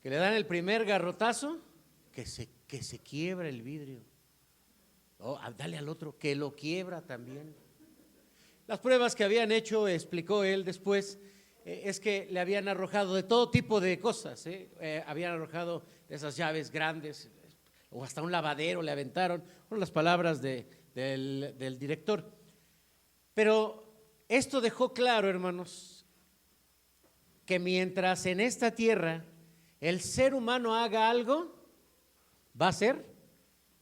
que le dan el primer garrotazo, que se quiebra el vidrio. Oh, dale al otro, que lo quiebra también. Las pruebas que habían hecho, explicó él después, es que le habían arrojado de todo tipo de cosas, habían arrojado de esas llaves grandes, o hasta un lavadero le aventaron, fueron las palabras del director. Pero esto dejó claro, hermanos, que mientras en esta tierra el ser humano haga algo, va a ser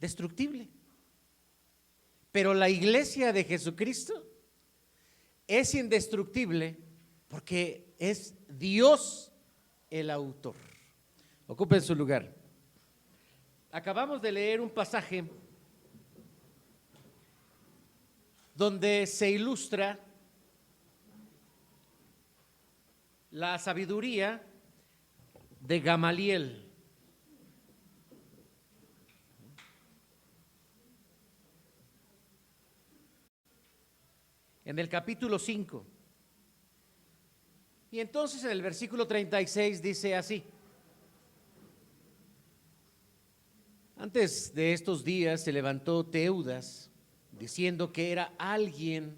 destructible. Pero la iglesia de Jesucristo es indestructible porque es Dios el autor. Ocupen su lugar. Acabamos de leer un pasaje donde se ilustra la sabiduría de Gamaliel. En el capítulo 5. Y entonces en el versículo 36 dice así: antes de estos días se levantó Teudas, diciendo que era alguien.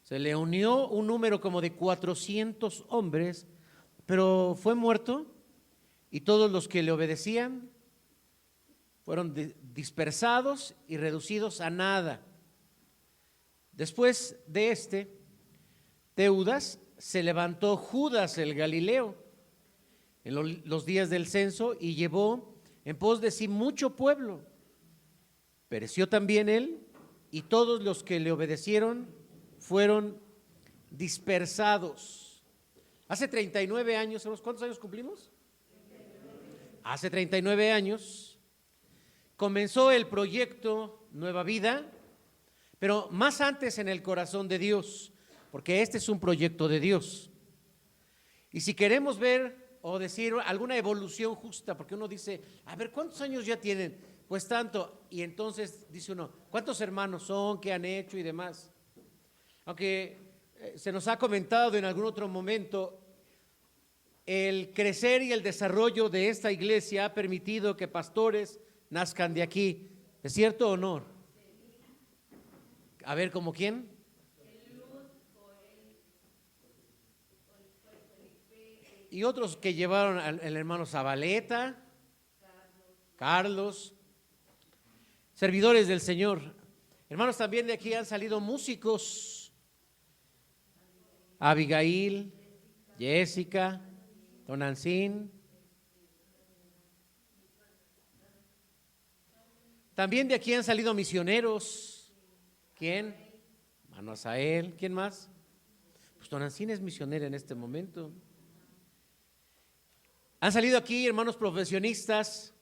Se le unió un número como de 400 hombres, pero fue muerto, y todos los que le obedecían fueron dispersados y reducidos a nada. Después de Teudas, se levantó Judas el Galileo en los días del censo y llevó en pos de sí mucho pueblo. Pereció también él, y todos los que le obedecieron fueron dispersados. Hace 39 años, ¿cuántos años cumplimos? 39. Hace 39 años comenzó el proyecto Nueva Vida, pero más antes en el corazón de Dios, porque este es un proyecto de Dios. Y si queremos ver o decir alguna evolución justa, porque uno dice, a ver, ¿cuántos años ya tienen? Pues tanto, y entonces dice uno, ¿cuántos hermanos son? ¿Qué han hecho? Y demás. Aunque se nos ha comentado en algún otro momento, el crecer y el desarrollo de esta iglesia ha permitido que pastores nazcan de aquí. ¿Es cierto o no? A ver, ¿como quién? Y otros que llevaron al hermano Zabaleta, Carlos, servidores del Señor. Hermanos, también de aquí han salido músicos: Abigail, Jessica, Tonancín. También de aquí han salido misioneros. ¿Quién? Hermano Asael. ¿Quién más? Pues Tonancín es misionera en este momento. Han salido aquí hermanos profesionistas.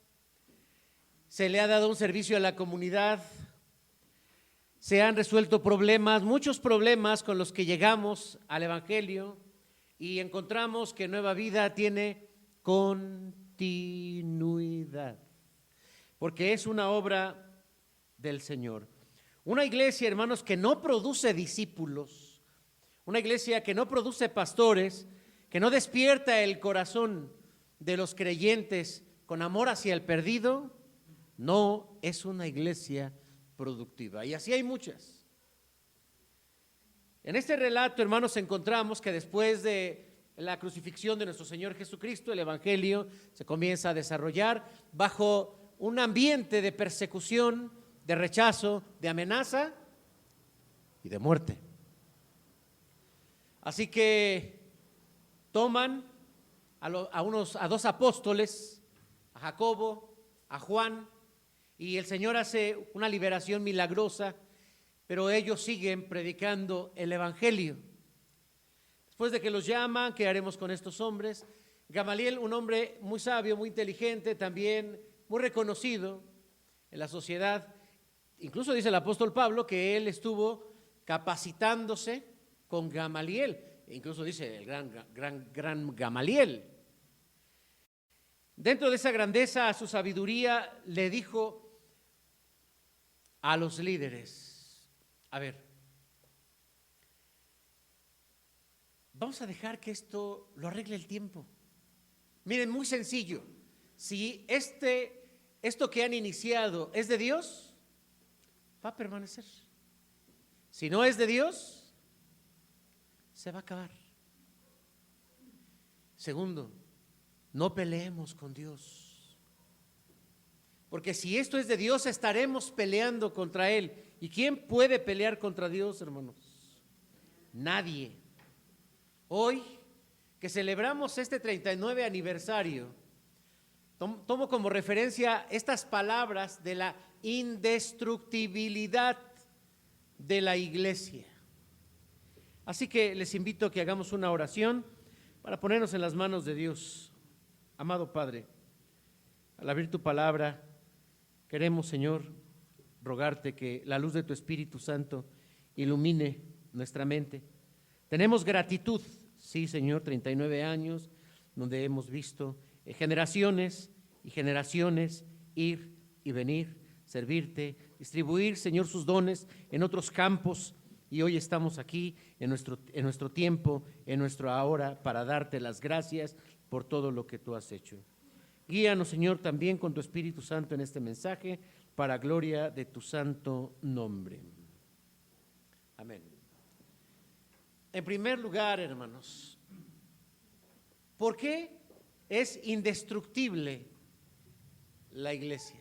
Se le ha dado un servicio a la comunidad. Se han resuelto problemas, muchos problemas con los que llegamos al Evangelio, y encontramos que Nueva Vida tiene continuidad, porque es una obra del Señor. Una iglesia, hermanos, que no produce discípulos, una iglesia que no produce pastores, que no despierta el corazón de los creyentes con amor hacia el perdido, no es una iglesia productiva. Y así hay muchas. En este relato, hermanos, encontramos que después de la crucifixión de nuestro Señor Jesucristo, el Evangelio se comienza a desarrollar bajo un ambiente de persecución, de rechazo, de amenaza y de muerte. Así que toman a dos apóstoles, a Jacobo, a Juan, y el Señor hace una liberación milagrosa, pero ellos siguen predicando el Evangelio. Después de que los llaman, ¿qué haremos con estos hombres? Gamaliel, un hombre muy sabio, muy inteligente, también muy reconocido en la sociedad. Incluso dice el apóstol Pablo que él estuvo capacitándose con Gamaliel. Incluso dice el gran Gamaliel. Dentro de esa grandeza, a su sabiduría, le dijo a los líderes: a ver, vamos a dejar que esto lo arregle el tiempo. Miren, muy sencillo. Si esto que han iniciado es de Dios, va a permanecer. Si no es de Dios, se va a acabar. Segundo, no peleemos con Dios. Porque si esto es de Dios, estaremos peleando contra Él. ¿Y quién puede pelear contra Dios, hermanos? Nadie. Hoy, que celebramos este 39 aniversario, tomo como referencia estas palabras de la indestructibilidad de la iglesia. Así que les invito a que hagamos una oración para ponernos en las manos de Dios. Amado Padre, al abrir tu palabra, queremos, Señor, rogarte que la luz de tu Espíritu Santo ilumine nuestra mente. Tenemos gratitud, sí, Señor, 39 años, donde hemos visto generaciones y generaciones ir y venir, servirte, distribuir, Señor, sus dones en otros campos. Y hoy estamos aquí en nuestro tiempo, en nuestro ahora, para darte las gracias por todo lo que tú has hecho. Guíanos, Señor, también con tu Espíritu Santo en este mensaje, para gloria de tu santo nombre. Amén. En primer lugar, hermanos, ¿por qué es indestructible la iglesia?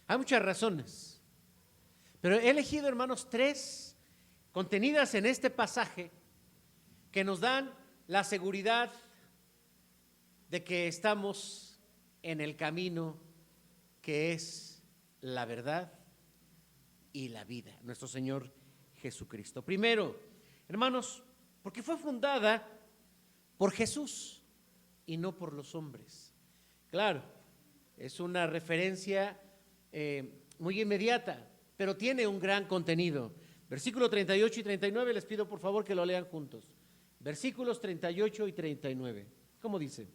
Hay muchas razones, pero he elegido, hermanos, 3 contenidas en este pasaje que nos dan la seguridad de que estamos en el camino que es la verdad y la vida, nuestro Señor Jesucristo. Primero, hermanos, porque fue fundada por Jesús y no por los hombres. Claro, es una referencia muy inmediata, pero tiene un gran contenido. Versículos 38 y 39, les pido por favor que lo lean juntos. Versículos 38 y 39. ¿Cómo dice?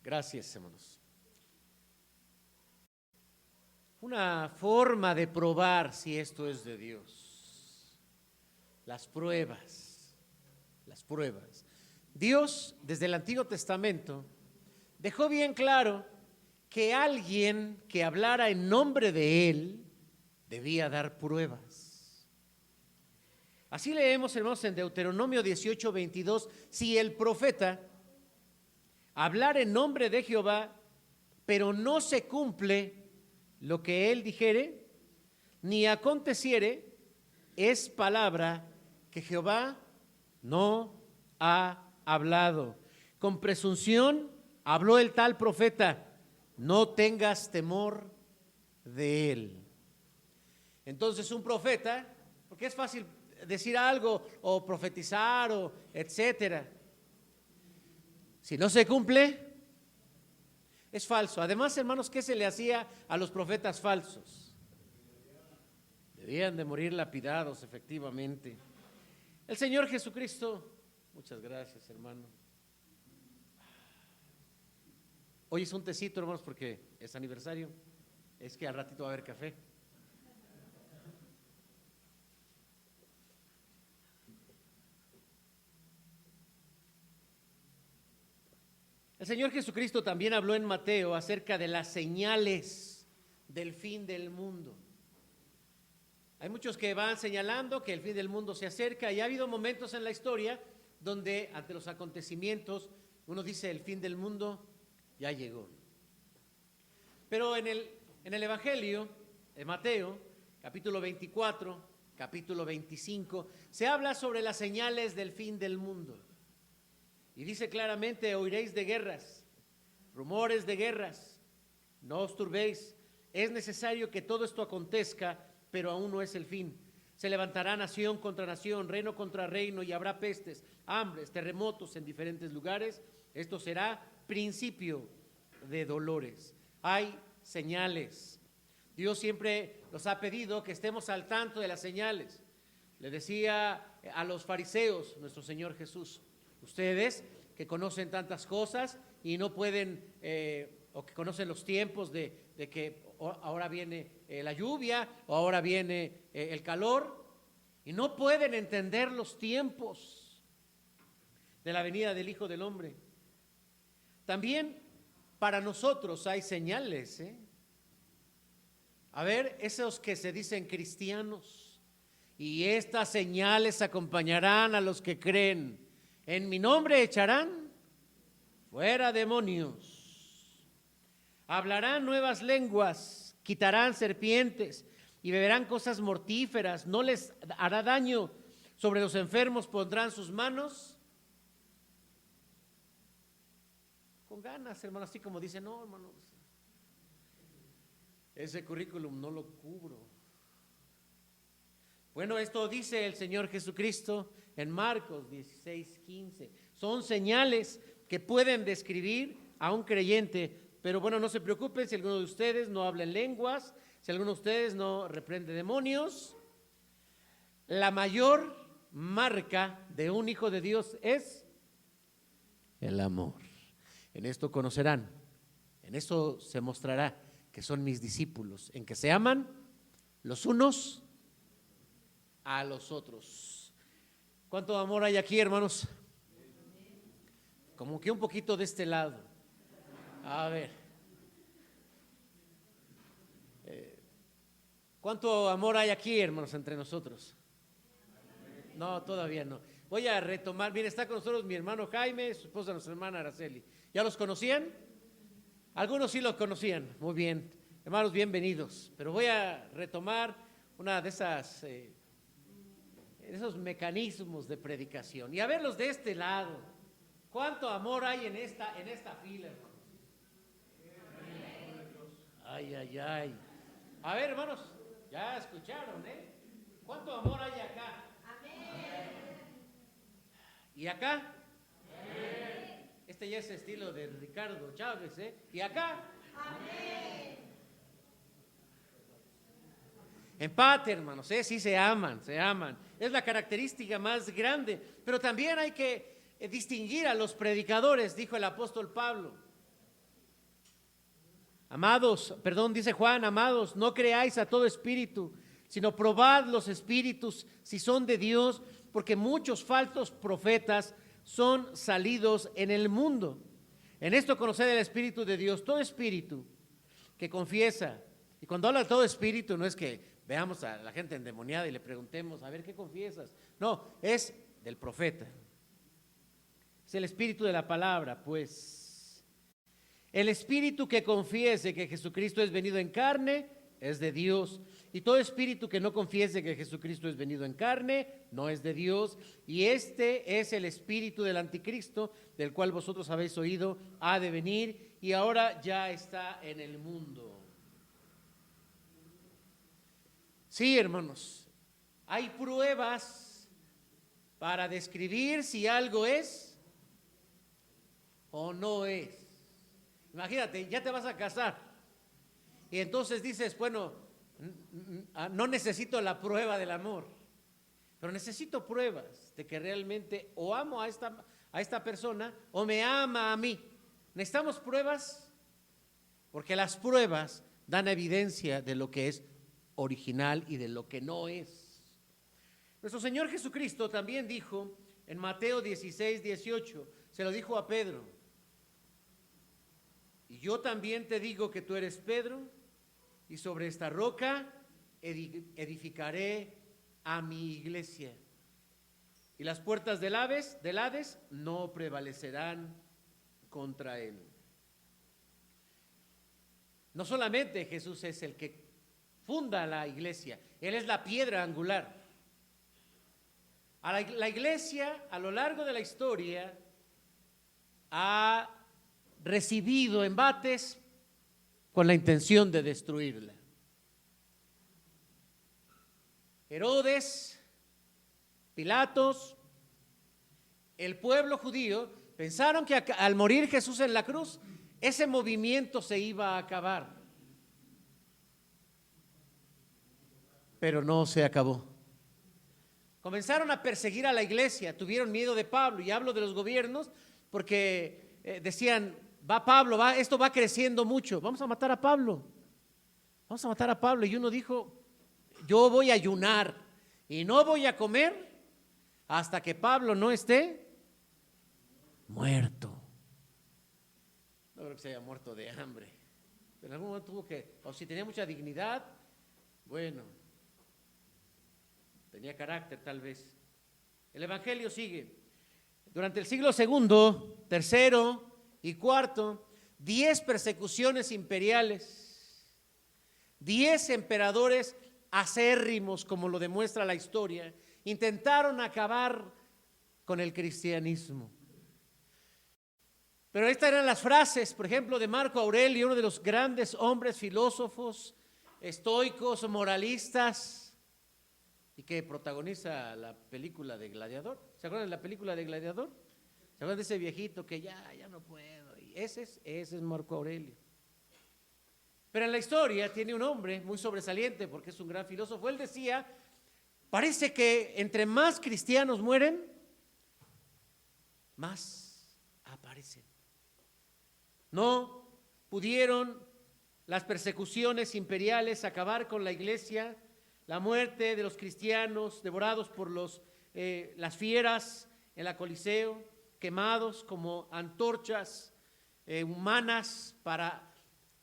Gracias, hermanos. Una forma de probar si esto es de Dios. Las pruebas. Dios, desde el Antiguo Testamento, dejó bien claro que alguien que hablara en nombre de Él debía dar pruebas. Así leemos, hermanos, en Deuteronomio 18:22, si el profeta hablar en nombre de Jehová, pero no se cumple lo que él dijere, ni aconteciere, es palabra que Jehová no ha hablado. Con presunción habló el tal profeta, no tengas temor de él. Entonces un profeta, porque es fácil decir algo o profetizar o etcétera, si no se cumple, es falso. Además, hermanos, ¿qué se le hacía a los profetas falsos? Debían de morir lapidados, efectivamente. El Señor Jesucristo, muchas gracias, hermano. Hoy es un tecito, hermanos, porque es aniversario. Es que al ratito va a haber café. El Señor Jesucristo también habló en Mateo acerca de las señales del fin del mundo. Hay muchos que van señalando que el fin del mundo se acerca y ha habido momentos en la historia donde ante los acontecimientos uno dice el fin del mundo ya llegó. Pero en el Evangelio de Mateo, capítulo 24, capítulo 25, se habla sobre las señales del fin del mundo. Y dice claramente, oiréis de guerras, rumores de guerras, no os turbéis, es necesario que todo esto acontezca, pero aún no es el fin. Se levantará nación contra nación, reino contra reino, y habrá pestes, hambres, terremotos en diferentes lugares. Esto será principio de dolores. Hay señales. Dios siempre nos ha pedido que estemos al tanto de las señales. Le decía a los fariseos, nuestro Señor Jesús: ustedes que conocen tantas cosas y no pueden, o que conocen los tiempos de que ahora viene la lluvia o ahora viene el calor, y no pueden entender los tiempos de la venida del Hijo del Hombre. También para nosotros hay señales, A ver, esos que se dicen cristianos: y estas señales acompañarán a los que creen. En mi nombre echarán fuera demonios, hablarán nuevas lenguas, quitarán serpientes y beberán cosas mortíferas, no les hará daño. Sobre los enfermos pondrán sus manos. Con ganas, hermano, así como dicen: no, hermano, ese currículum no lo cubro. Bueno, esto dice el Señor Jesucristo en Marcos 16:15. Son señales que pueden describir a un creyente. Pero bueno, no se preocupen si alguno de ustedes no habla en lenguas, si alguno de ustedes no reprende demonios. La mayor marca de un hijo de Dios es el amor. En esto conocerán, en esto se mostrará que son mis discípulos, en que se aman los unos a los otros. ¿Cuánto amor hay aquí, hermanos? Como que un poquito de este lado. A ver, ¿cuánto amor hay aquí, hermanos, entre nosotros? No, todavía no. Voy a retomar. Mire, está con nosotros mi hermano Jaime, su esposa, nuestra hermana Araceli. ¿Ya los conocían? Algunos sí los conocían. Muy bien, hermanos, bienvenidos. Pero voy a retomar una de esos mecanismos de predicación y a verlos de este lado. ¿Cuánto amor hay en esta fila, hermanos? Ay, ay, ay. A ver, hermanos, ya escucharon, ¿cuánto amor hay acá? ¿Y acá? Este ya es estilo de Ricardo Chávez, ¿Y acá? Empate, hermanos, sí se aman, se aman. Es la característica más grande. Pero también hay que distinguir a los predicadores, dijo el apóstol Pablo. Dice Juan: amados, no creáis a todo espíritu, sino probad los espíritus si son de Dios, porque muchos falsos profetas son salidos en el mundo. En esto conoced el Espíritu de Dios. Todo espíritu que confiesa, y cuando habla de todo espíritu, no es que veamos a la gente endemoniada y le preguntemos: a ver, ¿qué confiesas? No, es del profeta. Es el espíritu de la palabra, pues. El espíritu que confiese que Jesucristo es venido en carne es de Dios, y todo espíritu que no confiese que Jesucristo es venido en carne no es de Dios. Y este es el espíritu del anticristo, del cual vosotros habéis oído, ha de venir y ahora ya está en el mundo. Sí, hermanos, hay pruebas para describir si algo es o no es. Imagínate, ya te vas a casar y entonces dices: bueno, no necesito la prueba del amor, pero necesito pruebas de que realmente o amo a esta persona o me ama a mí. Necesitamos pruebas, porque las pruebas dan evidencia de lo que es original y de lo que no es. Nuestro Señor Jesucristo también dijo en Mateo 16:18, se lo dijo a Pedro: y yo también te digo que tú eres Pedro, y sobre esta roca edificaré a mi iglesia, y las puertas del Hades no prevalecerán contra él. No solamente Jesús es el que funda la iglesia, Él es la piedra angular. La iglesia a lo largo de la historia ha recibido embates con la intención de destruirla. Herodes, Pilatos, el pueblo judío pensaron que al morir Jesús en la cruz, ese movimiento se iba a acabar. Pero no se acabó. Comenzaron a perseguir a la iglesia, tuvieron miedo de Pablo, y hablo de los gobiernos porque decían, va Pablo, esto va creciendo mucho, vamos a matar a Pablo, vamos a matar a Pablo. Y uno dijo, yo voy a ayunar y no voy a comer hasta que Pablo no esté muerto. No creo que se haya muerto de hambre, pero en algún momento tuvo que, o si tenía mucha dignidad, bueno, tenía carácter tal vez. El evangelio sigue. Durante el siglo segundo, tercero y cuarto, 10 persecuciones imperiales, 10 emperadores acérrimos, como lo demuestra la historia, intentaron acabar con el cristianismo. Pero estas eran las frases, por ejemplo, de Marco Aurelio, uno de los grandes hombres filósofos, estoicos, moralistas, y que protagoniza la película de Gladiador. ¿Se acuerdan de la película de Gladiador? ¿Se acuerdan de ese viejito que ya no puedo? Y ese es Marco Aurelio. Pero en la historia tiene un hombre muy sobresaliente porque es un gran filósofo. Él decía, parece que entre más cristianos mueren, más aparecen. No pudieron las persecuciones imperiales acabar con la iglesia, la muerte de los cristianos devorados por las fieras en la Coliseo, quemados como antorchas humanas para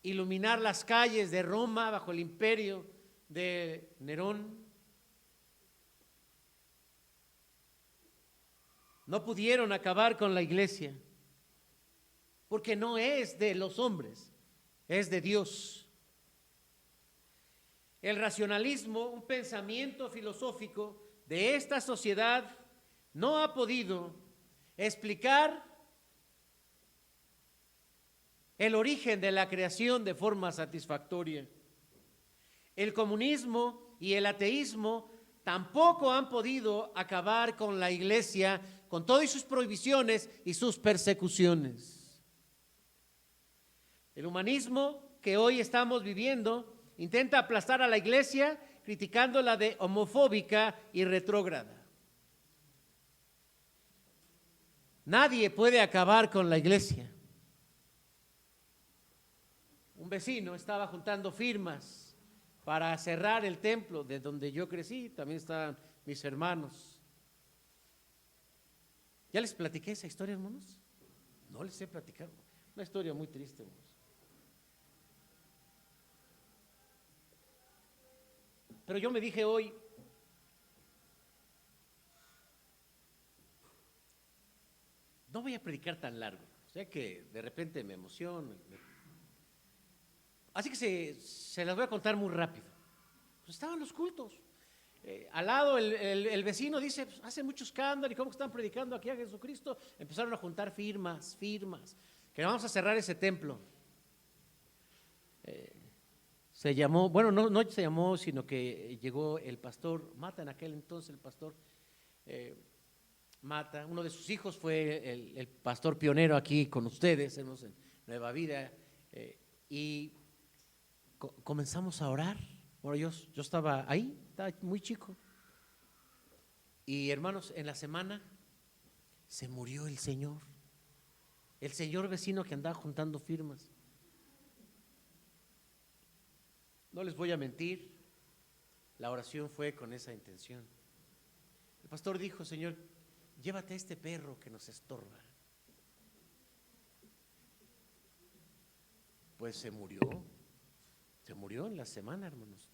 iluminar las calles de Roma bajo el imperio de Nerón. No pudieron acabar con la iglesia porque no es de los hombres, es de Dios. El racionalismo, un pensamiento filosófico de esta sociedad, no ha podido explicar el origen de la creación de forma satisfactoria. El comunismo y el ateísmo tampoco han podido acabar con la iglesia, con todas sus prohibiciones y sus persecuciones. El humanismo que hoy estamos viviendo intenta aplastar a la iglesia criticándola de homofóbica y retrógrada. Nadie puede acabar con la iglesia. Un vecino estaba juntando firmas para cerrar el templo de donde yo crecí, también estaban mis hermanos. ¿Ya les platiqué esa historia, hermanos? No les he platicado. Una historia muy triste, hermanos. Pero yo me dije hoy, no voy a predicar tan largo, o sea que de repente me emociono. Así que se las voy a contar muy rápido. Pues estaban los cultos. Al lado el vecino dice, pues, hace mucho escándalo, ¿y cómo están predicando aquí a Jesucristo? Empezaron a juntar firmas, que vamos a cerrar ese templo. Se llamó, bueno, no se llamó, sino que llegó el pastor Mata, en aquel entonces el pastor Mata, uno de sus hijos fue el pastor pionero aquí con ustedes, en Nueva Vida, y comenzamos a orar. Bueno, yo estaba ahí, estaba muy chico, y hermanos, en la semana se murió el señor vecino que andaba juntando firmas. No les voy a mentir, la oración fue con esa intención. El pastor dijo, Señor, llévate a este perro que nos estorba. Pues se murió en la semana, hermanos.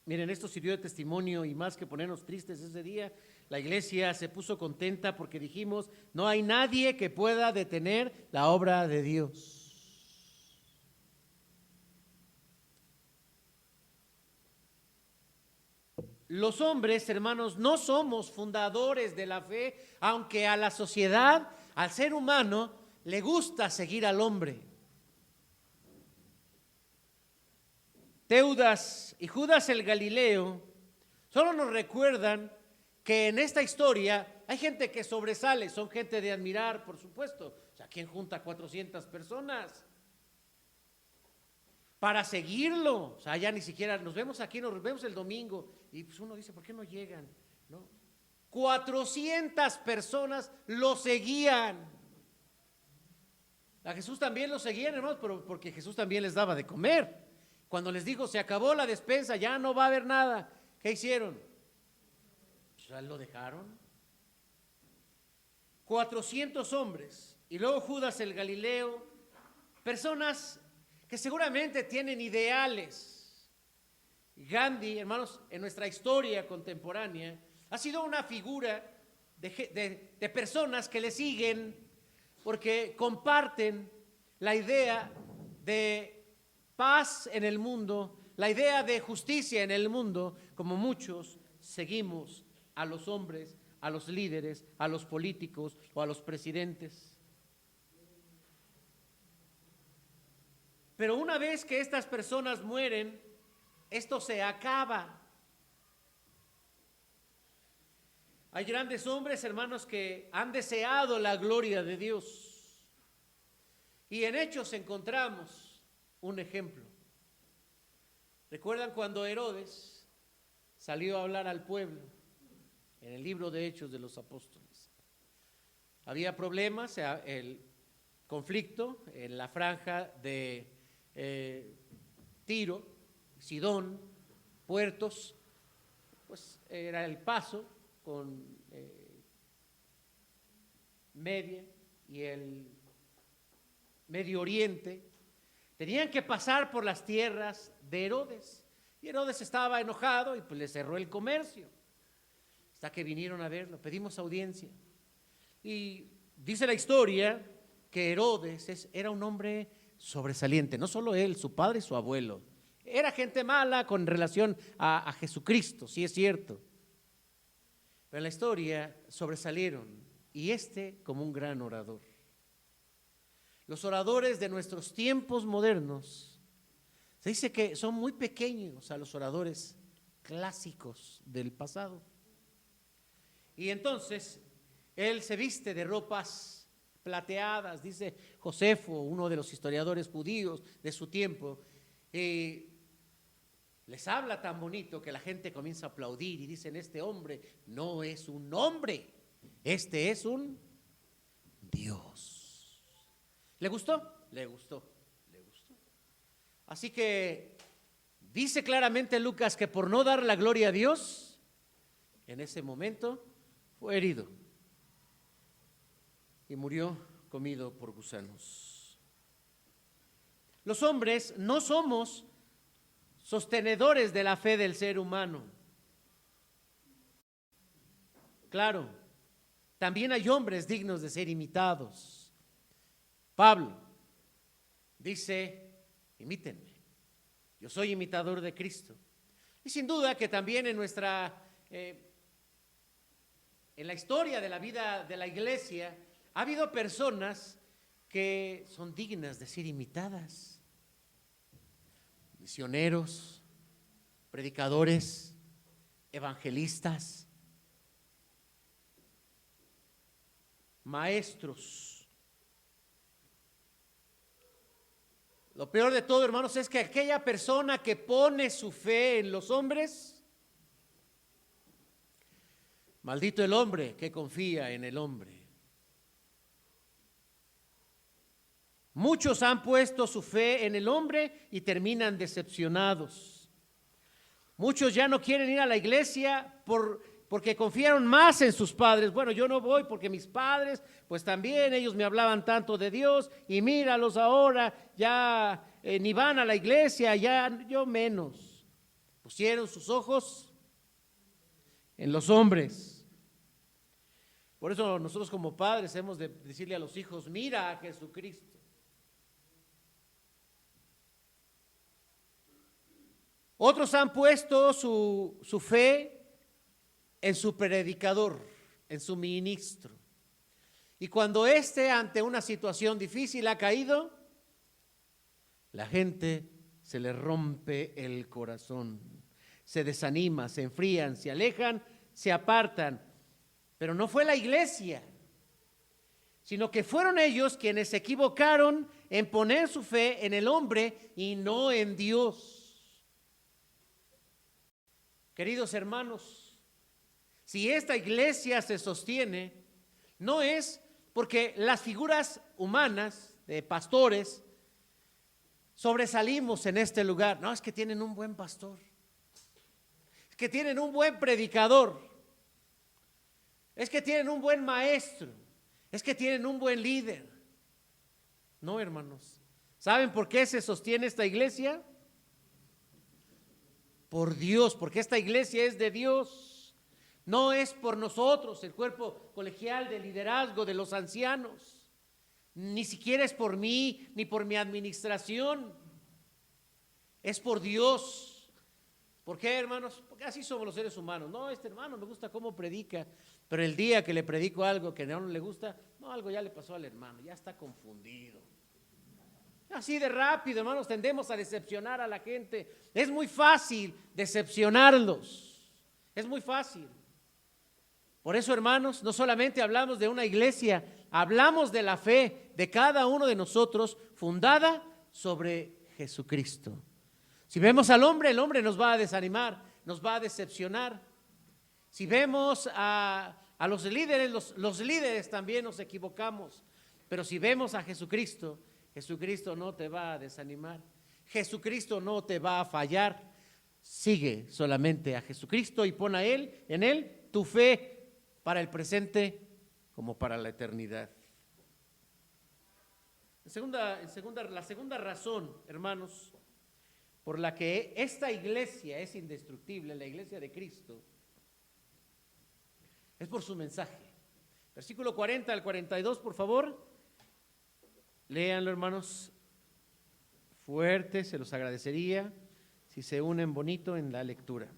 Miren, esto sirvió de testimonio, y más que ponernos tristes ese día, la iglesia se puso contenta porque dijimos, no hay nadie que pueda detener la obra de Dios. Los hombres, hermanos, no somos fundadores de la fe, aunque a la sociedad, al ser humano, le gusta seguir al hombre. Teudas y Judas el Galileo solo nos recuerdan que en esta historia hay gente que sobresale, son gente de admirar, por supuesto. O sea, ¿quién junta 400 personas para seguirlo? O sea, ya ni siquiera nos vemos aquí, nos vemos el domingo, y pues uno dice, ¿por qué no llegan? ¿no? 400 personas lo seguían. A Jesús también lo seguían, hermanos, pero porque Jesús también les daba de comer. Cuando les dijo, se acabó la despensa, ya no va a haber nada, ¿qué hicieron? Ya lo dejaron. 400 hombres. Y luego Judas el Galileo, personas que seguramente tienen ideales. Gandhi, hermanos, en nuestra historia contemporánea, ha sido una figura de personas que le siguen porque comparten la idea de paz en el mundo, la idea de justicia en el mundo, como muchos seguimos a los hombres, a los líderes, a los políticos o a los presidentes. Pero una vez que estas personas mueren, esto se acaba. Hay grandes hombres, hermanos, que han deseado la gloria de Dios. Y en Hechos encontramos un ejemplo. ¿Recuerdan cuando Herodes salió a hablar al pueblo? En el libro de Hechos de los Apóstoles. Había problemas, el conflicto en la franja de Tiro, Sidón, puertos, pues era el paso con Media y el Medio Oriente. Tenían que pasar por las tierras de Herodes. Y Herodes estaba enojado y pues le cerró el comercio. Hasta que vinieron a verlo, pedimos audiencia. Y dice la historia que Herodes era un hombre sobresaliente, no solo él, su padre y su abuelo. Era gente mala con relación a Jesucristo, sí es cierto. Pero en la historia sobresalieron, y como un gran orador. Los oradores de nuestros tiempos modernos, se dice que son muy pequeños a los oradores clásicos del pasado. Y entonces él se viste de ropas plateadas, dice Josefo, uno de los historiadores judíos de su tiempo, les habla tan bonito que la gente comienza a aplaudir y dicen, este hombre no es un hombre, este es un Dios. ¿Le gustó? Le gustó, le gustó. Así que dice claramente Lucas que por no dar la gloria a Dios, en ese momento fue herido y murió comido por gusanos. Los hombres no somos sostenedores de la fe del ser humano. Claro, también hay hombres dignos de ser imitados. Pablo dice, imítenme, yo soy imitador de Cristo. Y sin duda que también en la historia de la vida de la iglesia ha habido personas que son dignas de ser imitadas. Misioneros, predicadores, evangelistas, maestros. Lo peor de todo, hermanos, es que aquella persona que pone su fe en los hombres, maldito el hombre que confía en el hombre. Muchos han puesto su fe en el hombre y terminan decepcionados. Muchos ya no quieren ir a la iglesia porque confiaron más en sus padres. Bueno, yo no voy porque mis padres, pues también ellos me hablaban tanto de Dios y míralos ahora, ya ni van a la iglesia, ya yo menos. Pusieron sus ojos en los hombres. Por eso nosotros como padres hemos de decirle a los hijos, mira a Jesucristo. Otros han puesto su fe en su predicador, en su ministro. Y cuando ante una situación difícil ha caído, la gente se le rompe el corazón, se desanima, se enfrían, se alejan, se apartan. Pero no fue la iglesia, sino que fueron ellos quienes se equivocaron en poner su fe en el hombre y no en Dios. Queridos hermanos, si esta iglesia se sostiene, no es porque las figuras humanas de pastores sobresalimos en este lugar. No, es que tienen un buen pastor, es que tienen un buen predicador, es que tienen un buen maestro, es que tienen un buen líder. No, hermanos. ¿Saben por qué se sostiene esta iglesia? Por Dios, porque esta iglesia es de Dios. No es por nosotros, el cuerpo colegial de liderazgo de los ancianos. Ni siquiera es por mí, ni por mi administración. Es por Dios. ¿Por qué, hermanos? Porque así somos los seres humanos. No, este hermano me gusta cómo predica, pero el día que le predico algo que no le gusta, no, algo ya le pasó al hermano, ya está confundido. Así de rápido, hermanos, tendemos a decepcionar a la gente. Es muy fácil decepcionarlos. Es muy fácil. Por eso, hermanos, no solamente hablamos de una iglesia, hablamos de la fe de cada uno de nosotros fundada sobre Jesucristo. Si vemos al hombre, el hombre nos va a desanimar, nos va a decepcionar. Si vemos a los líderes, los líderes también nos equivocamos. Pero si vemos a Jesucristo, Jesucristo no te va a desanimar. Jesucristo no te va a fallar. Sigue solamente a Jesucristo y pon a Él, en Él, tu fe para el presente como para la eternidad. La segunda razón, hermanos, por la que esta iglesia es indestructible, la iglesia de Cristo, es por su mensaje. Versículo 40 al 42, por favor. Léanlo, hermanos, fuerte, se los agradecería si se unen bonito en la lectura.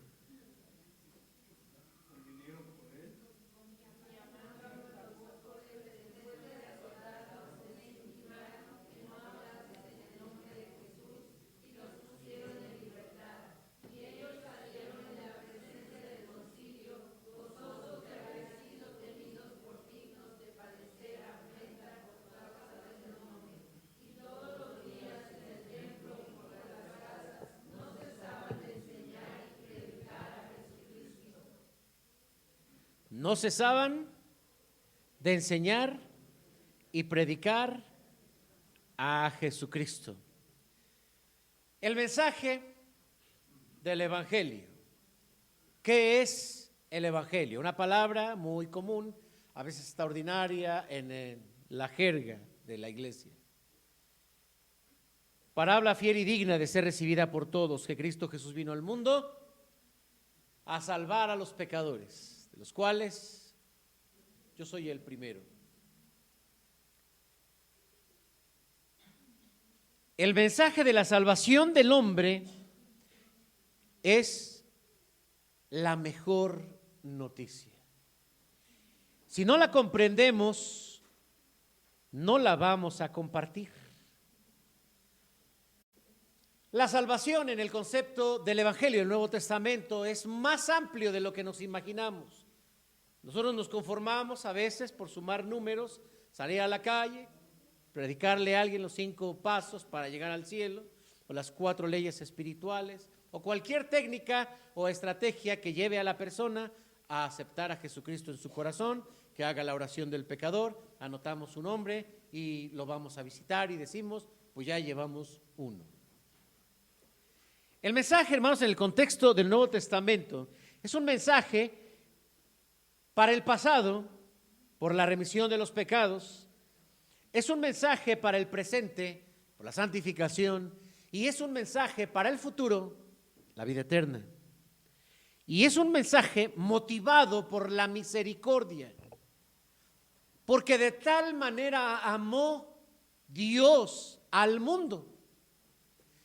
No cesaban de enseñar y predicar a Jesucristo. El mensaje del Evangelio. ¿Qué es el Evangelio? Una palabra muy común, a veces extraordinaria en la jerga de la iglesia. Palabra fiel y digna de ser recibida por todos, que Cristo Jesús vino al mundo a salvar a los pecadores, de los cuales yo soy el primero. El mensaje de la salvación del hombre es la mejor noticia. Si no la comprendemos, no la vamos a compartir. La salvación en el concepto del Evangelio del Nuevo Testamento es más amplio de lo que nos imaginamos. Nosotros nos conformamos a veces por sumar números, salir a la calle, predicarle a alguien los 5 pasos para llegar al cielo, o las 4 leyes espirituales, o cualquier técnica o estrategia que lleve a la persona a aceptar a Jesucristo en su corazón, que haga la oración del pecador, anotamos su nombre y lo vamos a visitar y decimos, pues ya llevamos uno. El mensaje, hermanos, en el contexto del Nuevo Testamento, es un mensaje para el pasado, por la remisión de los pecados, es un mensaje para el presente, por la santificación, y es un mensaje para el futuro, la vida eterna. Y es un mensaje motivado por la misericordia, porque de tal manera amó Dios al mundo,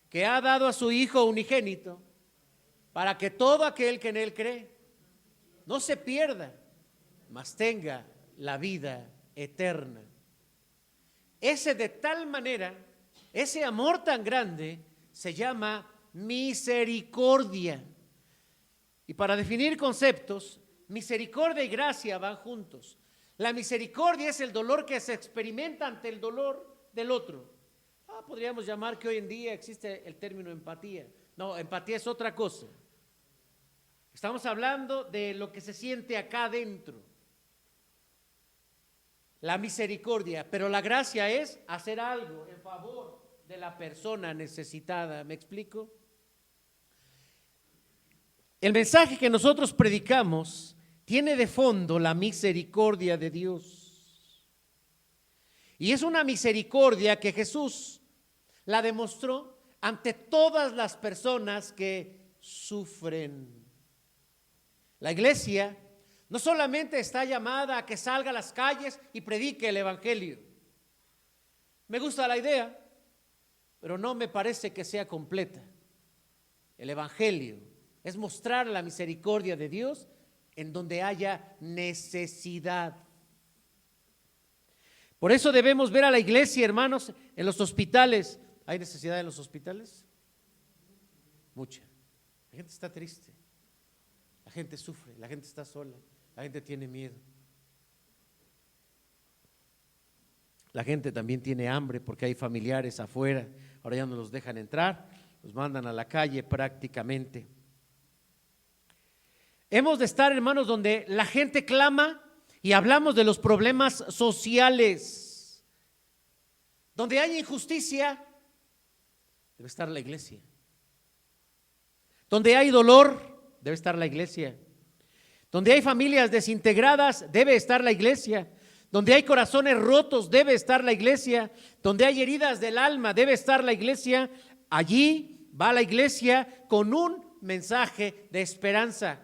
que ha dado a su Hijo unigénito, para que todo aquel que en Él cree no se pierda, mas tenga la vida eterna. Ese de tal manera, ese amor tan grande, se llama misericordia. Y para definir conceptos, misericordia y gracia van juntos. La misericordia es el dolor que se experimenta ante el dolor del otro. Podríamos llamar que hoy en día existe el término empatía. No, empatía es otra cosa. Estamos hablando de lo que se siente acá adentro. La misericordia, pero la gracia es hacer algo en favor de la persona necesitada. ¿Me explico? El mensaje que nosotros predicamos tiene de fondo la misericordia de Dios. Y es una misericordia que Jesús la demostró ante todas las personas que sufren. La iglesia no solamente está llamada a que salga a las calles y predique el evangelio. Me gusta la idea, pero no me parece que sea completa. El evangelio es mostrar la misericordia de Dios en donde haya necesidad. Por eso debemos ver a la iglesia, hermanos, en los hospitales. ¿Hay necesidad en los hospitales? Mucha. La gente está triste, la gente sufre, la gente está sola, la gente tiene miedo. La gente también tiene hambre porque hay familiares afuera, ahora ya no los dejan entrar, los mandan a la calle prácticamente. Hemos de estar, hermanos, donde la gente clama y hablamos de los problemas sociales. Donde hay injusticia, debe estar la iglesia. Donde hay dolor, debe estar la iglesia. Donde hay familias desintegradas, debe estar la iglesia. Donde hay corazones rotos, debe estar la iglesia. Donde hay heridas del alma, debe estar la iglesia. Allí va la iglesia con un mensaje de esperanza.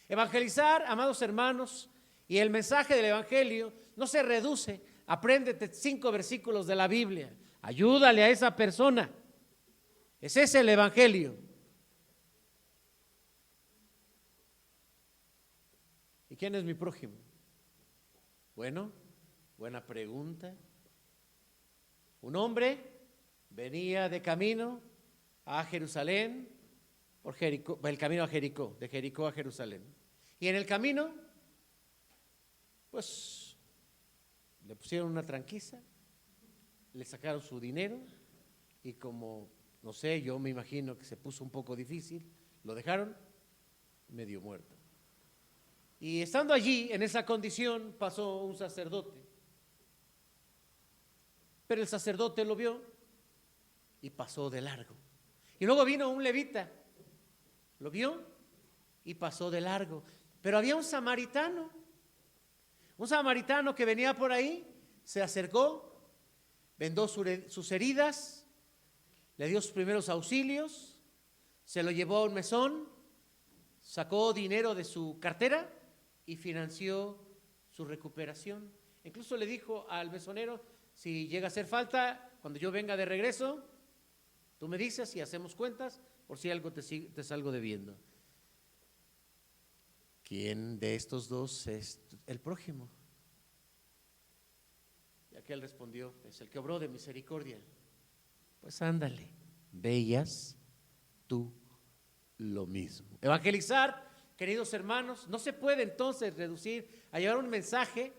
Evangelizar, amados hermanos, y el mensaje del evangelio no se reduce. Apréndete 5 versículos de la Biblia. Ayúdale a esa persona. Ese es el evangelio. ¿Y quién es mi prójimo? Bueno, buena pregunta. Un hombre venía de camino a Jerusalén, por Jericó, el camino a Jericó, de Jericó a Jerusalén. Y en el camino, pues, le pusieron una tranquiza, le sacaron su dinero y como, no sé, yo me imagino que se puso un poco difícil, lo dejaron medio muerto. Y estando allí, en esa condición, pasó un sacerdote. Pero el sacerdote lo vio y pasó de largo. Y luego vino un levita, lo vio y pasó de largo. Pero había un samaritano que venía por ahí, se acercó, vendó sus heridas, le dio sus primeros auxilios, se lo llevó a un mesón, sacó dinero de su cartera y financió su recuperación. Incluso le dijo al mesonero: si llega a hacer falta, cuando yo venga de regreso, tú me dices y hacemos cuentas por si algo te salgo debiendo. ¿Quién de estos dos es el prójimo? Y aquel respondió: es el que obró de misericordia. Pues ándale, veías tú lo mismo. Evangelizar, queridos hermanos, no se puede entonces reducir a llevar un mensaje.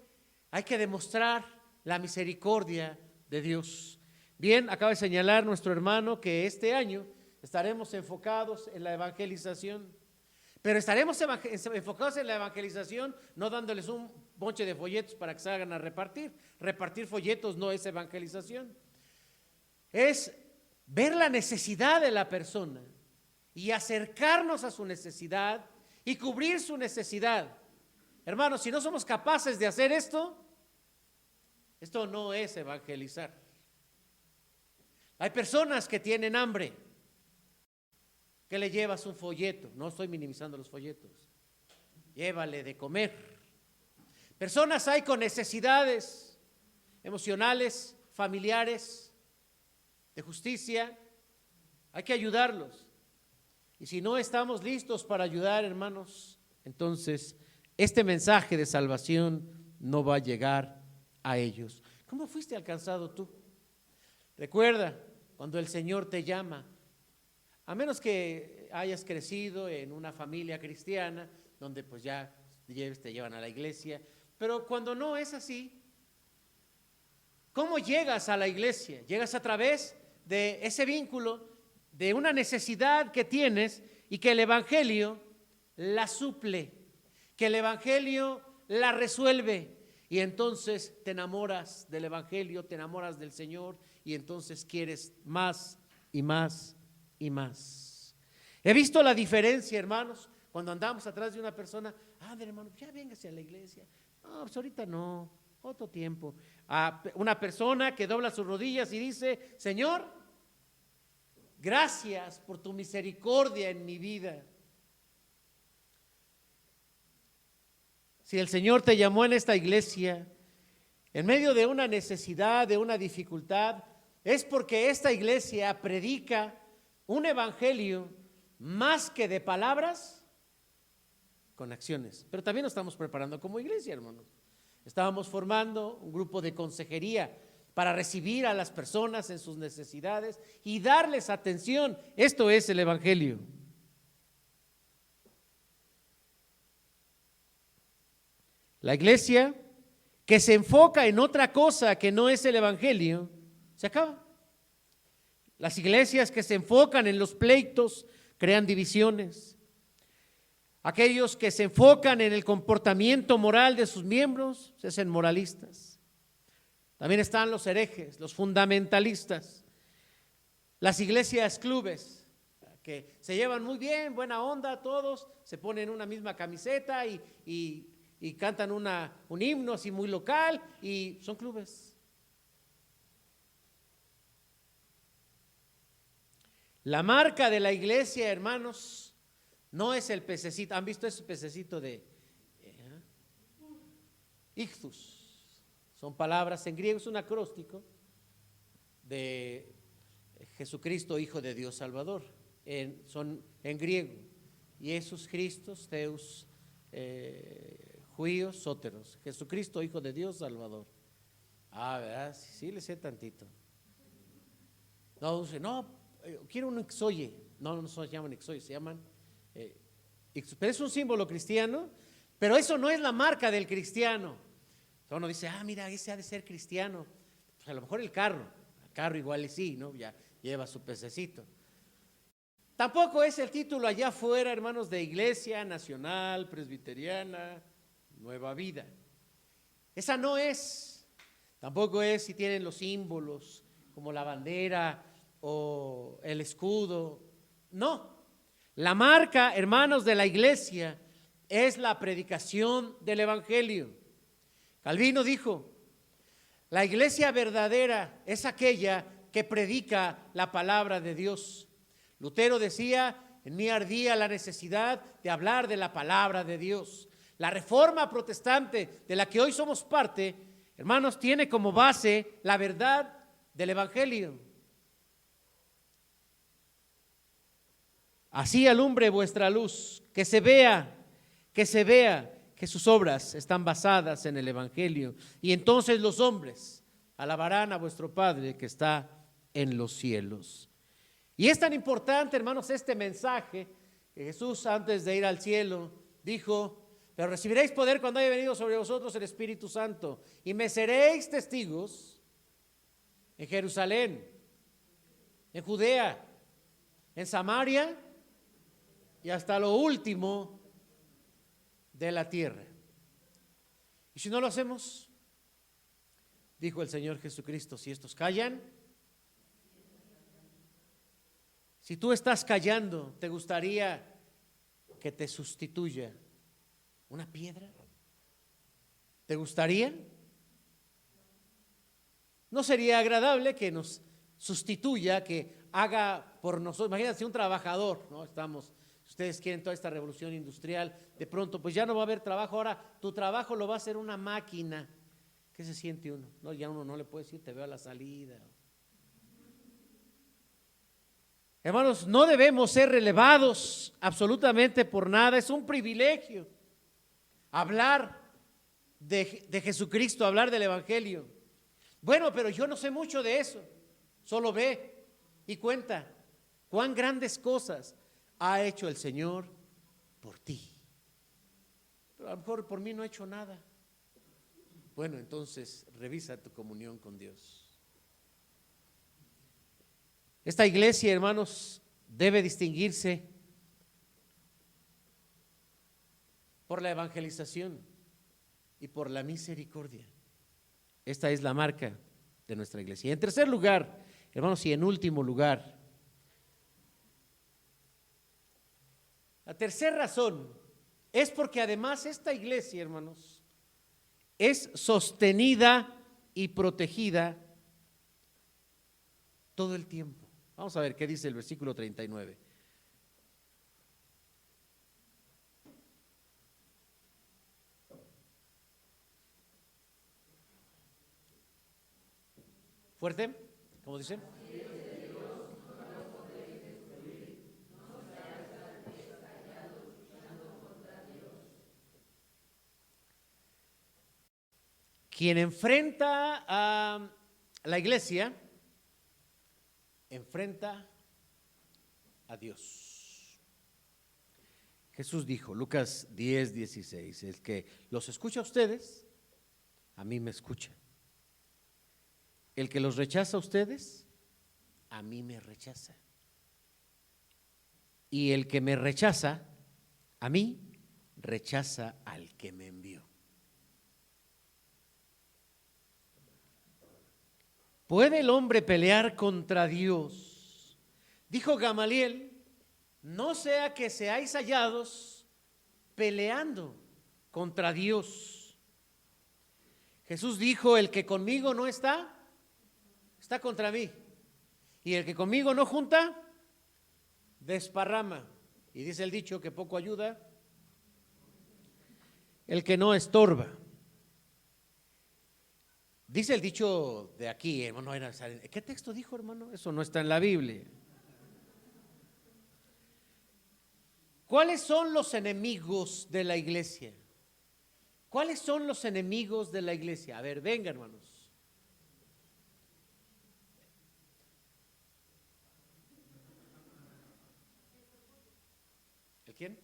Hay que demostrar la misericordia de Dios. Bien, acaba de señalar nuestro hermano que este año estaremos enfocados en la evangelización, pero estaremos enfocados en la evangelización no dándoles un bonche de folletos para que salgan a repartir. Repartir folletos no es evangelización, es ver la necesidad de la persona y acercarnos a su necesidad y cubrir su necesidad. Hermanos, si no somos capaces de hacer esto no es evangelizar. Hay personas que tienen hambre, que le llevas un folleto. No estoy minimizando los folletos, llévale de comer. Personas hay con necesidades emocionales, familiares, de justicia. Hay que ayudarlos. Y si no estamos listos para ayudar, hermanos, entonces este mensaje de salvación no va a llegar a ellos. ¿Cómo fuiste alcanzado tú? Recuerda, cuando el Señor te llama, a menos que hayas crecido en una familia cristiana, donde pues ya te llevan a la iglesia, pero cuando no es así, ¿cómo llegas a la iglesia? Llegas a través de ese vínculo, de una necesidad que tienes y que el evangelio la suple, que el Evangelio la resuelve. Y entonces te enamoras del Evangelio, te enamoras del Señor y entonces quieres más y más y más. He visto la diferencia, hermanos, cuando andamos atrás de una persona. Hermano, ya véngase a la iglesia. No, pues ahorita no, otro tiempo. A una persona que dobla sus rodillas y dice: Señor, gracias por tu misericordia en mi vida. Si el Señor te llamó en esta iglesia, en medio de una necesidad, de una dificultad, es porque esta iglesia predica un evangelio más que de palabras, con acciones. Pero también nos estamos preparando como iglesia, hermanos. Estábamos formando un grupo de consejería para recibir a las personas en sus necesidades y darles atención. Esto es el evangelio. La iglesia que se enfoca en otra cosa que no es el evangelio, se acaba. Las iglesias que se enfocan en los pleitos crean divisiones. Aquellos que se enfocan en el comportamiento moral de sus miembros se hacen moralistas. También están los herejes, los fundamentalistas. Las iglesias clubes, que se llevan muy bien, buena onda todos, se ponen una misma camiseta y cantan un himno así muy local y son clubes. La marca de la iglesia, hermanos, no es el pececito. ¿Han visto ese pececito de Ichthus? Son palabras en griego, es un acróstico de Jesucristo, Hijo de Dios Salvador. Son en griego. Jesús Christos, Theos, Huios, Sóteros. Jesucristo, Hijo de Dios Salvador. ¿Verdad? Sí, le sé tantito. No, quiero un exoye. No se llaman exoye, se llaman pero es un símbolo cristiano, pero eso no es la marca del cristiano. Entonces uno dice: mira, ese ha de ser cristiano. Pues a lo mejor el carro igual y sí, ¿no? Ya lleva su pececito. Tampoco es el título allá afuera, hermanos, de Iglesia Nacional Presbiteriana Nueva Vida. Esa no es. Tampoco es si tienen los símbolos como la bandera o el escudo. No. La marca, hermanos, de la iglesia es la predicación del evangelio. Calvino dijo: la iglesia verdadera es aquella que predica la palabra de Dios. Lutero decía: en mí ardía la necesidad de hablar de la palabra de Dios. La reforma protestante de la que hoy somos parte, hermanos, tiene como base la verdad del evangelio. Así alumbre vuestra luz, que se vea que sus obras están basadas en el evangelio, y entonces los hombres alabarán a vuestro Padre que está en los cielos. Y es tan importante, hermanos, este mensaje que Jesús, antes de ir al cielo, dijo: pero recibiréis poder cuando haya venido sobre vosotros el Espíritu Santo, y me seréis testigos en Jerusalén, en Judea, en Samaria y hasta lo último de la tierra. Y si no lo hacemos, dijo el Señor Jesucristo: si estos callan, si tú estás callando, ¿te gustaría que te sustituya una piedra? ¿Te gustaría? ¿No sería agradable que nos sustituya, que haga por nosotros? Imagínense un trabajador, ¿no? Ustedes quieren toda esta revolución industrial, de pronto pues ya no va a haber trabajo, ahora tu trabajo lo va a hacer una máquina. ¿Qué se siente uno? No, ya uno no le puede decir: te veo a la salida. Hermanos, no debemos ser relevados absolutamente por nada. Es un privilegio hablar de Jesucristo, hablar del evangelio. Bueno, pero yo no sé mucho de eso. Solo ve y cuenta cuán grandes cosas ha hecho el Señor por ti. Pero a lo mejor por mí no ha hecho nada. Bueno, entonces revisa tu comunión con Dios. Esta iglesia, hermanos, debe distinguirse por la evangelización y por la misericordia. Esta es la marca de nuestra iglesia. Y en tercer lugar, hermanos, y en último lugar, la tercera razón es porque además esta iglesia, hermanos, es sostenida y protegida todo el tiempo. Vamos a ver qué dice el versículo 39. Fuerte, ¿cómo dice? Quien enfrenta a la iglesia, enfrenta a Dios. Jesús dijo, Lucas 10:16, el que los escucha a ustedes, a mí me escucha. El que los rechaza a ustedes, a mí me rechaza. Y el que me rechaza, a mí, rechaza al que me envió. ¿Puede el hombre pelear contra Dios? Dijo Gamaliel, no sea que seáis hallados peleando contra Dios. Jesús dijo, el que conmigo no está, está contra mí. Y el que conmigo no junta, desparrama. Y dice el dicho que poco ayuda el que no estorba. Dice el dicho de aquí, hermano, ¿qué texto dijo, hermano? Eso no está en la Biblia. ¿Cuáles son los enemigos de la iglesia? ¿Cuáles son los enemigos de la iglesia? A ver, venga, hermanos. ¿El quién?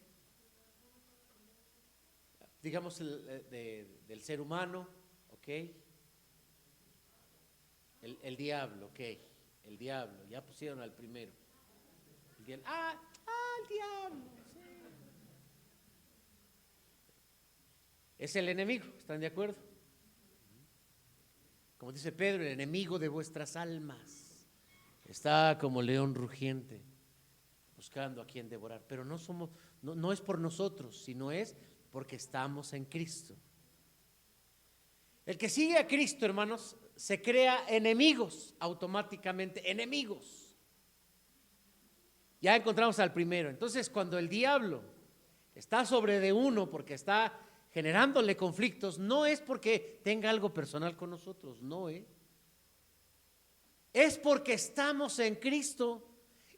Digamos del ser humano, ¿ok? El diablo, ok. El diablo, ya pusieron al primero. El diablo, el diablo. Sí. Es el enemigo, ¿están de acuerdo? Como dice Pedro, el enemigo de vuestras almas está como león rugiente, buscando a quien devorar. Pero no es por nosotros, sino es porque estamos en Cristo. El que sigue a Cristo, hermanos, se crea enemigos automáticamente, enemigos. Ya encontramos al primero. Entonces, cuando el diablo está sobre de uno porque está generándole conflictos, no es porque tenga algo personal con nosotros, no, es porque estamos en Cristo.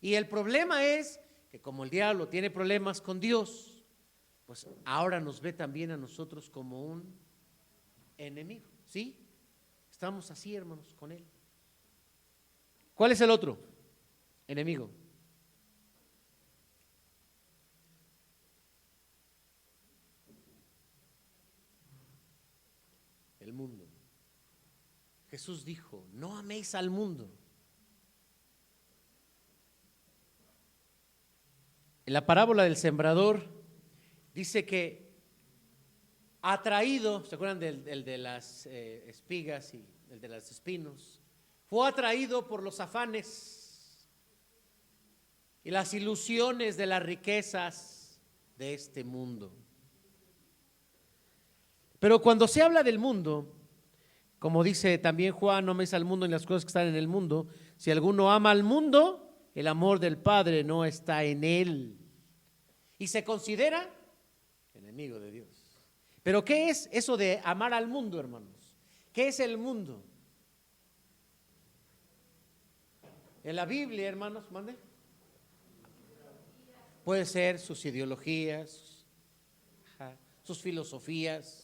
Y el problema es que como el diablo tiene problemas con Dios, pues ahora nos ve también a nosotros como un enemigo, ¿sí? Estamos así, hermanos, con él. ¿Cuál es el otro enemigo? El mundo. Jesús dijo, no améis al mundo. En la parábola del sembrador dice que atraído, ¿se acuerdan del de las espigas y el de los espinos? Fue atraído por los afanes y las ilusiones de las riquezas de este mundo. Pero cuando se habla del mundo, como dice también Juan, no améis al mundo ni las cosas que están en el mundo. Si alguno ama al mundo, el amor del Padre no está en él. Y se considera enemigo de Dios. Pero ¿qué es eso de amar al mundo, hermanos? ¿Qué es el mundo? En la Biblia, hermanos, mande. Puede ser sus ideologías, sus filosofías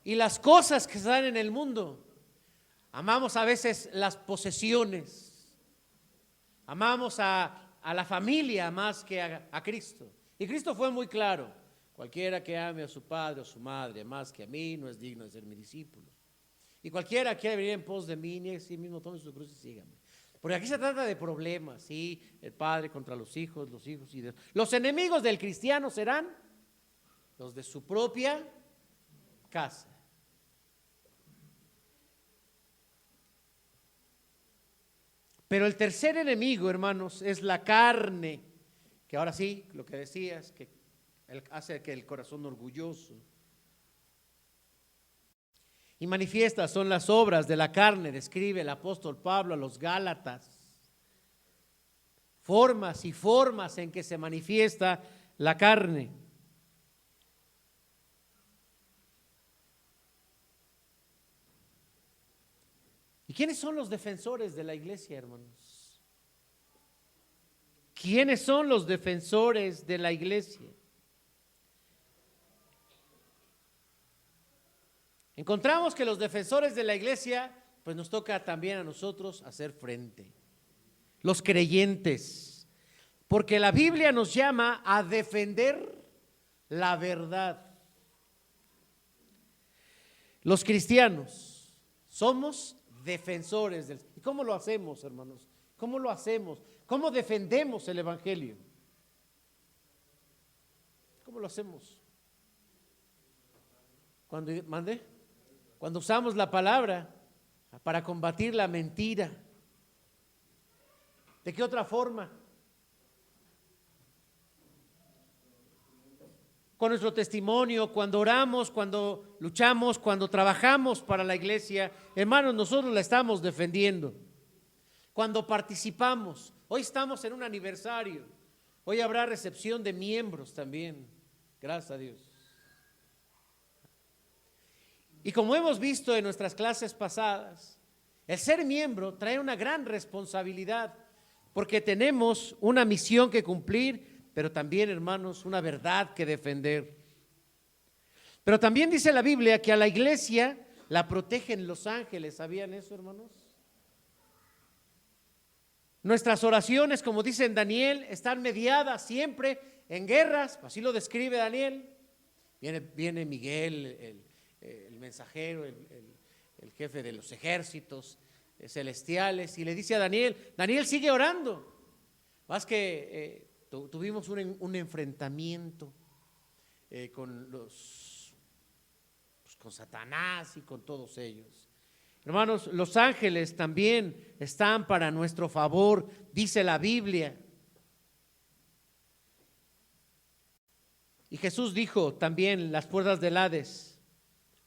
y las cosas que están en el mundo. Amamos a veces las posesiones, amamos a la familia más que a Cristo. Y Cristo fue muy claro: cualquiera que ame a su padre o su madre más que a mí no es digno de ser mi discípulo. Y cualquiera que quiera venir en pos de mí, niegue a sí mismo, tome su cruz y sígame. Porque aquí se trata de problemas, ¿sí? El padre contra los hijos y Dios. Los enemigos del cristiano serán los de su propia casa. Pero el tercer enemigo, hermanos, es la carne, que ahora sí, lo que decías, que hace que el corazón orgulloso. Y manifiestas son las obras de la carne, describe el apóstol Pablo a los Gálatas. Formas y formas en que se manifiesta la carne. ¿Y quiénes son los defensores de la iglesia, hermanos? ¿Quiénes son los defensores de la iglesia? Encontramos que los defensores de la iglesia, pues nos toca también a nosotros hacer frente. Los creyentes, porque la Biblia nos llama a defender la verdad. Los cristianos somos defensores del... ¿Y cómo lo hacemos, hermanos? ¿Cómo lo hacemos? ¿Cómo defendemos el evangelio? ¿Cómo lo hacemos? Cuando usamos la palabra para combatir la mentira. ¿De qué otra forma? Con nuestro testimonio, cuando oramos, cuando luchamos, cuando trabajamos para la iglesia, hermanos, nosotros la estamos defendiendo. Cuando participamos, hoy estamos en un aniversario, hoy habrá recepción de miembros también, gracias a Dios. Y como hemos visto en nuestras clases pasadas, el ser miembro trae una gran responsabilidad, porque tenemos una misión que cumplir, pero también, hermanos, una verdad que defender. Pero también dice la Biblia que a la iglesia la protegen los ángeles. ¿Sabían eso, hermanos? Nuestras oraciones, como dice en Daniel, están mediadas siempre en guerras, así lo describe Daniel. Viene Miguel, el mensajero, el jefe de los ejércitos celestiales, y le dice a Daniel, Daniel, sigue orando. Más que tuvimos un enfrentamiento con Satanás y con todos ellos. Hermanos, los ángeles también están para nuestro favor, dice la Biblia. Y Jesús dijo también, las puertas del Hades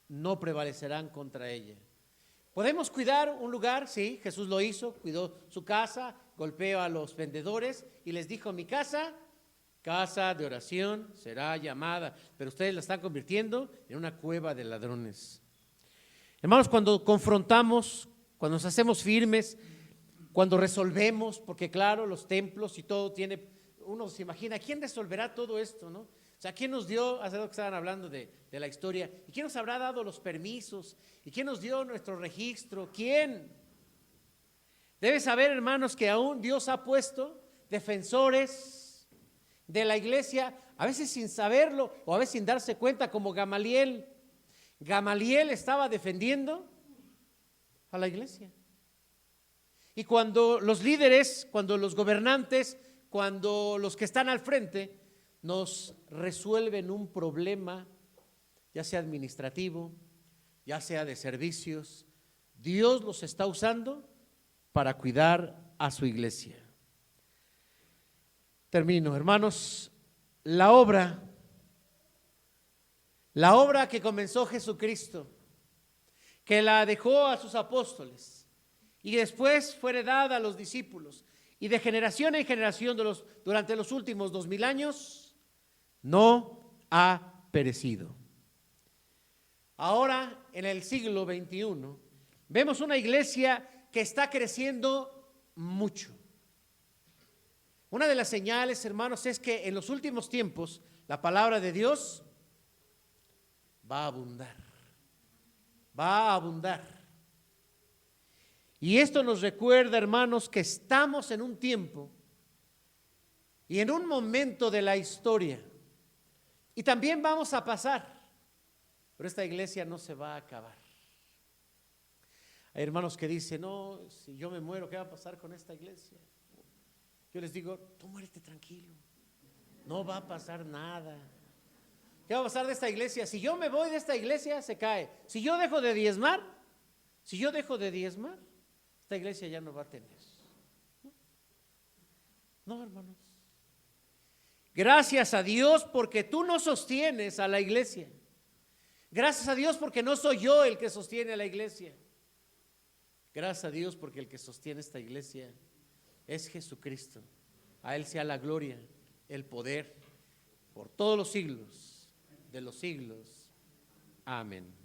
no prevalecerán contra ella. ¿Podemos cuidar un lugar? Sí, Jesús lo hizo, cuidó su casa, golpeó a los vendedores y les dijo, mi casa, casa de oración será llamada, pero ustedes la están convirtiendo en una cueva de ladrones. Hermanos, cuando confrontamos, cuando nos hacemos firmes, cuando resolvemos, porque claro, los templos y todo tiene, uno se imagina, ¿quién resolverá todo esto, no? O sea, ¿quién nos dio, hace lo que estaban hablando de la historia, y quién nos habrá dado los permisos, y quién nos dio nuestro registro? ¿Quién? Debes saber, hermanos, que aún Dios ha puesto defensores de la iglesia, a veces sin saberlo, o a veces sin darse cuenta, como Gamaliel. Gamaliel estaba defendiendo a la iglesia. Y cuando los líderes, cuando los gobernantes, cuando los que están al frente nos resuelven un problema, ya sea administrativo, ya sea de servicios, Dios los está usando para cuidar a su iglesia. Termino, hermanos, la obra que comenzó Jesucristo, que la dejó a sus apóstoles y después fue heredada a los discípulos y de generación en generación durante los últimos 2000 años, no ha perecido. Ahora, en el siglo XXI, vemos una iglesia que está creciendo mucho. Una de las señales, hermanos, es que en los últimos tiempos la palabra de Dios va a abundar, va a abundar. Y esto nos recuerda, hermanos, que estamos en un tiempo y en un momento de la historia, y también vamos a pasar, pero esta iglesia no se va a acabar. Hay hermanos que dicen, no, si yo me muero, ¿qué va a pasar con esta iglesia? Yo les digo, tú muérete tranquilo, no va a pasar nada. ¿qué va a pasar de esta iglesia? Si yo me voy de esta iglesia, se cae. Si yo dejo de diezmar, esta iglesia ya no va a tener. No, hermanos. Gracias a Dios porque tú no sostienes a la iglesia. Gracias a Dios porque no soy yo el que sostiene a la iglesia. Gracias a Dios porque el que sostiene esta iglesia es Jesucristo. A Él sea la gloria, el poder, por todos los siglos de los siglos. Amén.